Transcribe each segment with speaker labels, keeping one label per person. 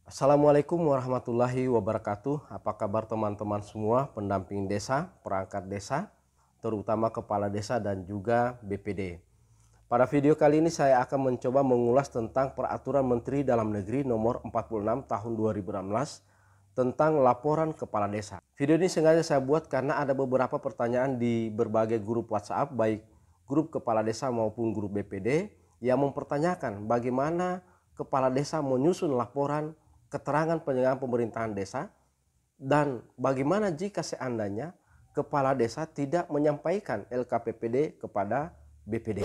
Speaker 1: Assalamualaikum warahmatullahi wabarakatuh. Apa kabar teman-teman semua pendamping desa, perangkat desa, terutama kepala desa dan juga BPD. Pada video kali ini saya akan mencoba mengulas tentang Peraturan Menteri Dalam Negeri Nomor 46 Tahun 2016 tentang laporan kepala desa. Video ini sengaja saya buat karena ada beberapa pertanyaan di berbagai grup WhatsApp, baik grup kepala desa maupun grup BPD, yang mempertanyakan bagaimana kepala desa menyusun laporan keterangan penyelenggaraan pemerintahan desa, dan bagaimana jika seandainya kepala desa tidak menyampaikan LKPPD kepada BPD.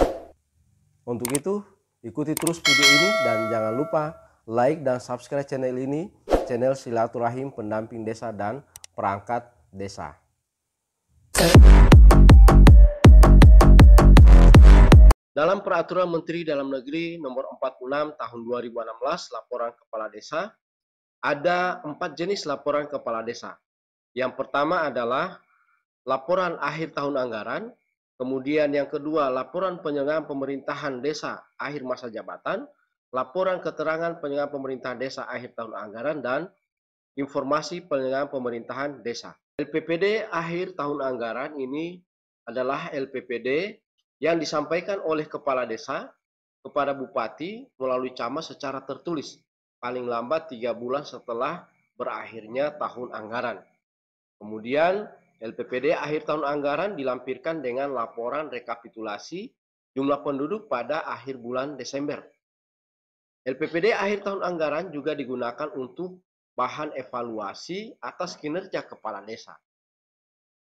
Speaker 1: Untuk itu, ikuti terus video ini dan jangan lupa like dan subscribe channel ini, channel Silaturahim Pendamping Desa dan Perangkat Desa. Dalam Peraturan Menteri Dalam Negeri Nomor 46 Tahun 2016, laporan kepala desa, ada 4 jenis laporan kepala desa. Yang pertama adalah laporan akhir tahun anggaran, kemudian yang kedua laporan penyelenggaraan pemerintahan desa akhir masa jabatan, laporan keterangan penyelenggaraan pemerintahan desa akhir tahun anggaran, dan informasi penyelenggaraan pemerintahan desa. LPPD akhir tahun anggaran ini adalah LPPD yang disampaikan oleh kepala desa kepada bupati melalui camat secara tertulis, paling lambat 3 bulan setelah berakhirnya tahun anggaran. Kemudian LPPD akhir tahun anggaran dilampirkan dengan laporan rekapitulasi jumlah penduduk pada akhir bulan Desember. LPPD akhir tahun anggaran juga digunakan untuk bahan evaluasi atas kinerja kepala desa.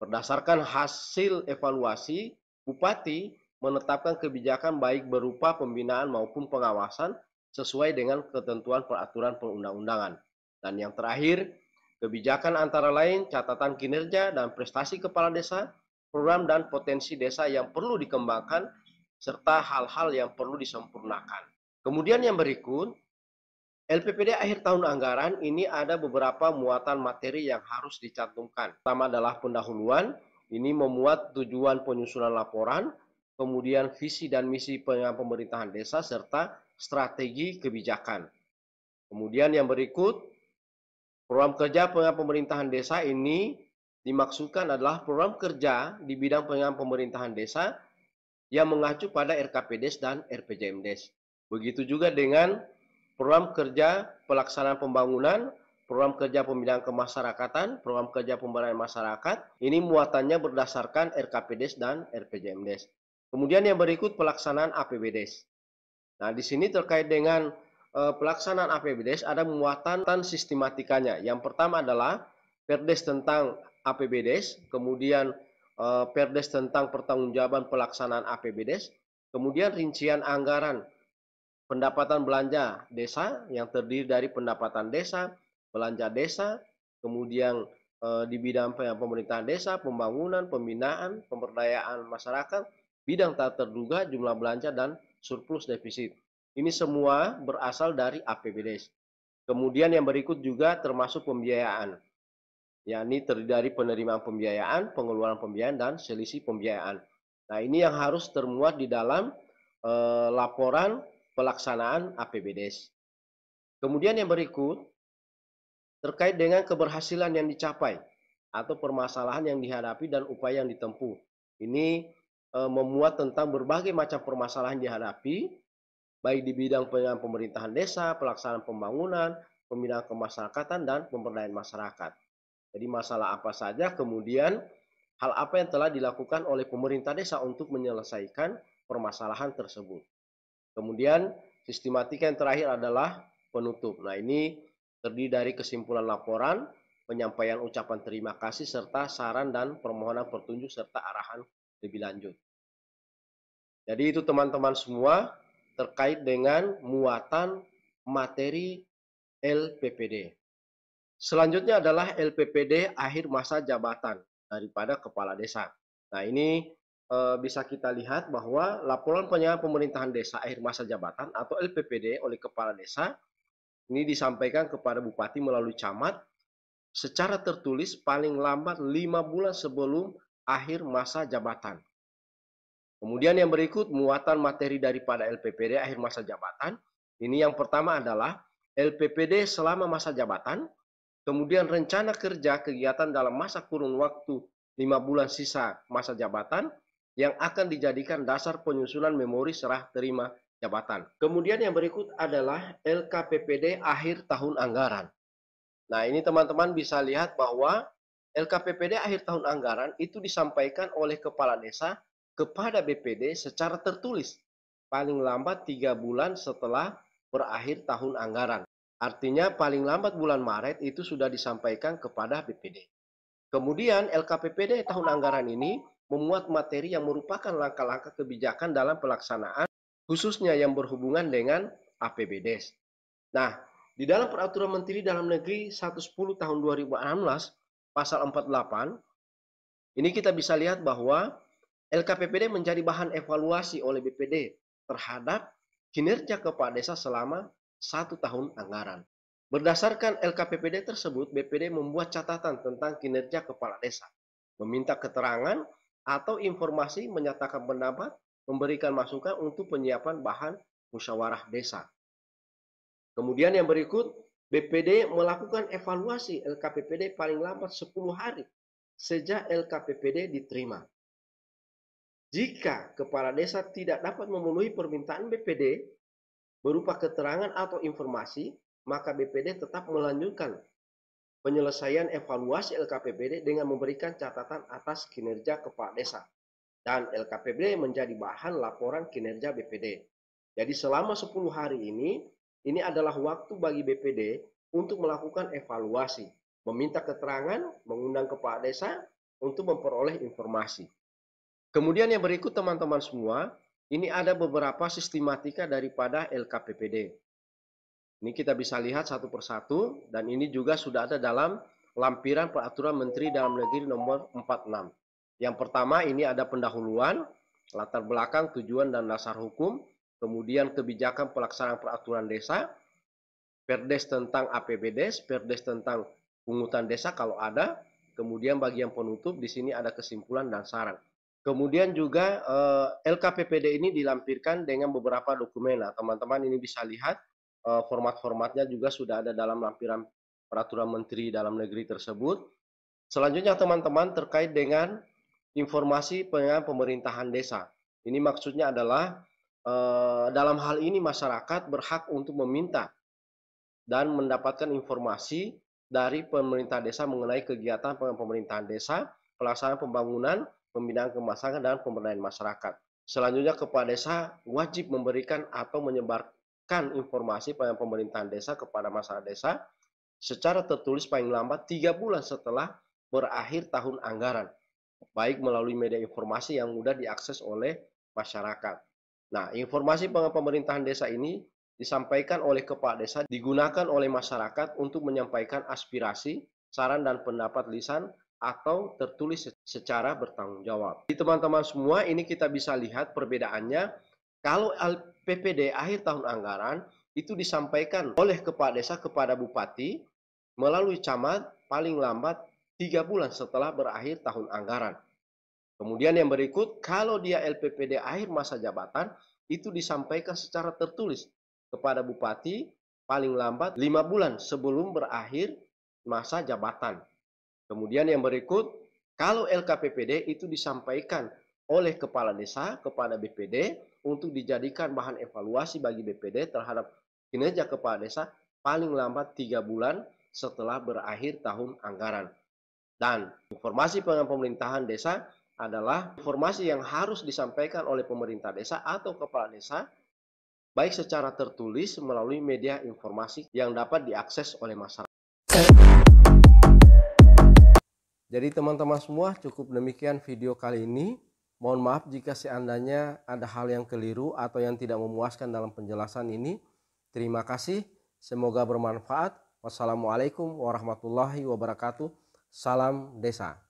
Speaker 1: Berdasarkan hasil evaluasi, bupati menetapkan kebijakan baik berupa pembinaan maupun pengawasan sesuai dengan ketentuan peraturan perundang-undangan. Dan yang terakhir, kebijakan antara lain catatan kinerja dan prestasi kepala desa, program dan potensi desa yang perlu dikembangkan, serta hal-hal yang perlu disempurnakan. Kemudian yang berikut, LPPD akhir tahun anggaran ini ada beberapa muatan materi yang harus dicantumkan. Pertama adalah pendahuluan, ini memuat tujuan penyusunan laporan, kemudian visi dan misi pemerintahan desa, serta strategi kebijakan. Kemudian yang berikut, program kerja pemerintahan desa ini dimaksudkan adalah program kerja di bidang pemerintahan desa yang mengacu pada RKPDes dan RPJMDes. Begitu juga dengan program kerja pelaksanaan pembangunan, program kerja pembinaan kemasyarakatan, program kerja pemberdayaan masyarakat, ini muatannya berdasarkan RKPDes dan RPJMDes. Kemudian yang berikut pelaksanaan APBDes. Nah, di sini terkait dengan pelaksanaan APBDes ada muatan sistematikanya. Yang pertama adalah Perdes tentang APBDes, kemudian Perdes tentang pertanggungjawaban pelaksanaan APBDes, kemudian rincian anggaran pendapatan belanja desa yang terdiri dari pendapatan desa, belanja desa, kemudian di bidang pemerintahan desa, pembangunan, pembinaan, pemberdayaan masyarakat, bidang tak terduga, jumlah belanja, dan surplus defisit. Ini semua berasal dari APBDes. Kemudian yang berikut juga termasuk pembiayaan, yakni terdiri dari penerimaan pembiayaan, pengeluaran pembiayaan, dan selisih pembiayaan. Nah, ini yang harus termuat di dalam laporan pelaksanaan APBDes. Kemudian yang berikut terkait dengan keberhasilan yang dicapai atau permasalahan yang dihadapi dan upaya yang ditempuh. Ini memuat tentang berbagai macam permasalahan yang dihadapi, baik di bidang pemerintahan desa, pelaksanaan pembangunan, pembinaan kemasyarakatan, dan pemberdayaan masyarakat. Jadi masalah apa saja, kemudian hal apa yang telah dilakukan oleh pemerintah desa untuk menyelesaikan permasalahan tersebut. Kemudian sistematika yang terakhir adalah penutup. Nah, ini terdiri dari kesimpulan laporan, penyampaian ucapan terima kasih, serta saran dan permohonan petunjuk serta arahan lebih lanjut. Jadi itu teman-teman semua terkait dengan muatan materi LPPD. Selanjutnya adalah LPPD akhir masa jabatan daripada kepala desa. Nah, ini bisa kita lihat bahwa laporan penyelenggaraan pemerintahan desa akhir masa jabatan atau LPPD oleh kepala desa ini disampaikan kepada bupati melalui camat secara tertulis paling lambat 5 bulan sebelum akhir masa jabatan. Kemudian yang berikut muatan materi daripada LPPD akhir masa jabatan. Ini yang pertama adalah LPPD selama masa jabatan, kemudian rencana kerja kegiatan dalam masa kurun waktu 5 bulan sisa masa jabatan yang akan dijadikan dasar penyusunan memori serah terima jabatan. Kemudian yang berikut adalah LKPPD akhir tahun anggaran. Nah, ini teman-teman bisa lihat bahwa LKPPD akhir tahun anggaran itu disampaikan oleh Kepala Desa kepada BPD secara tertulis, paling lambat 3 bulan setelah berakhir tahun anggaran. Artinya paling lambat bulan Maret itu sudah disampaikan kepada BPD. Kemudian LKPPD tahun anggaran ini memuat materi yang merupakan langkah-langkah kebijakan dalam pelaksanaan, khususnya yang berhubungan dengan APBD. Nah, di dalam Peraturan Menteri Dalam Negeri 110 tahun 2016, pasal 48, ini kita bisa lihat bahwa LKPPD menjadi bahan evaluasi oleh BPD terhadap kinerja kepala desa selama 1 tahun anggaran. Berdasarkan LKPPD tersebut, BPD membuat catatan tentang kinerja kepala desa, meminta keterangan atau informasi, menyatakan pendapat, memberikan masukan untuk penyiapan bahan musyawarah desa. Kemudian yang berikut, BPD melakukan evaluasi LKPPD paling lambat 10 hari sejak LKPPD diterima. Jika kepala desa tidak dapat memenuhi permintaan BPD berupa keterangan atau informasi, maka BPD tetap melanjutkan penyelesaian evaluasi LKPPD dengan memberikan catatan atas kinerja kepala desa. Dan LKPPD menjadi bahan laporan kinerja BPD. Jadi selama 10 hari ini adalah waktu bagi BPD untuk melakukan evaluasi, meminta keterangan, mengundang kepala desa untuk memperoleh informasi. Kemudian yang berikut teman-teman semua, ini ada beberapa sistematika daripada LKPPD. Ini kita bisa lihat satu persatu, dan ini juga sudah ada dalam lampiran Peraturan Menteri Dalam Negeri nomor 46. Yang pertama ini ada pendahuluan, latar belakang, tujuan dan dasar hukum, kemudian kebijakan pelaksanaan peraturan desa, perdes tentang APBD, perdes tentang pungutan desa kalau ada, kemudian bagian penutup di sini ada kesimpulan dan saran. Kemudian juga LKPPD ini dilampirkan dengan beberapa dokumen. Nah, teman-teman ini bisa lihat format-formatnya juga sudah ada dalam lampiran Peraturan Menteri Dalam Negeri tersebut. Selanjutnya teman-teman terkait dengan informasi pemerintahan desa. Ini maksudnya adalah dalam hal ini masyarakat berhak untuk meminta dan mendapatkan informasi dari pemerintah desa mengenai kegiatan pemerintahan desa, pelaksanaan pembangunan, pembinaan kemasangan, dan pemberdayaan masyarakat. Selanjutnya kepala desa wajib memberikan atau menyebarkan informasi pemerintahan desa kepada masyarakat desa secara tertulis paling lambat 3 bulan setelah berakhir tahun anggaran, baik melalui media informasi yang mudah diakses oleh masyarakat. Nah, informasi pemerintahan desa ini disampaikan oleh kepala desa, digunakan oleh masyarakat untuk menyampaikan aspirasi, saran, dan pendapat lisan atau tertulis secara bertanggung jawab. Jadi teman-teman semua, ini kita bisa lihat perbedaannya. Kalau LPPD akhir tahun anggaran itu disampaikan oleh kepala desa kepada bupati melalui camat paling lambat 3 bulan setelah berakhir tahun anggaran. Kemudian yang berikut, kalau dia LPPD akhir masa jabatan, itu disampaikan secara tertulis kepada bupati paling lambat 5 bulan sebelum berakhir masa jabatan. Kemudian yang berikut, kalau LKPPD itu disampaikan oleh kepala desa kepada BPD untuk dijadikan bahan evaluasi bagi BPD terhadap kinerja kepala desa paling lambat 3 bulan setelah berakhir tahun anggaran. Dan informasi pemerintahan desa adalah informasi yang harus disampaikan oleh pemerintah desa atau kepala desa baik secara tertulis melalui media informasi yang dapat diakses oleh masyarakat. Jadi teman-teman semua, cukup demikian video kali ini. Mohon maaf jika seandainya ada hal yang keliru atau yang tidak memuaskan dalam penjelasan ini. Terima kasih, semoga bermanfaat. Wassalamualaikum warahmatullahi wabarakatuh. Salam desa.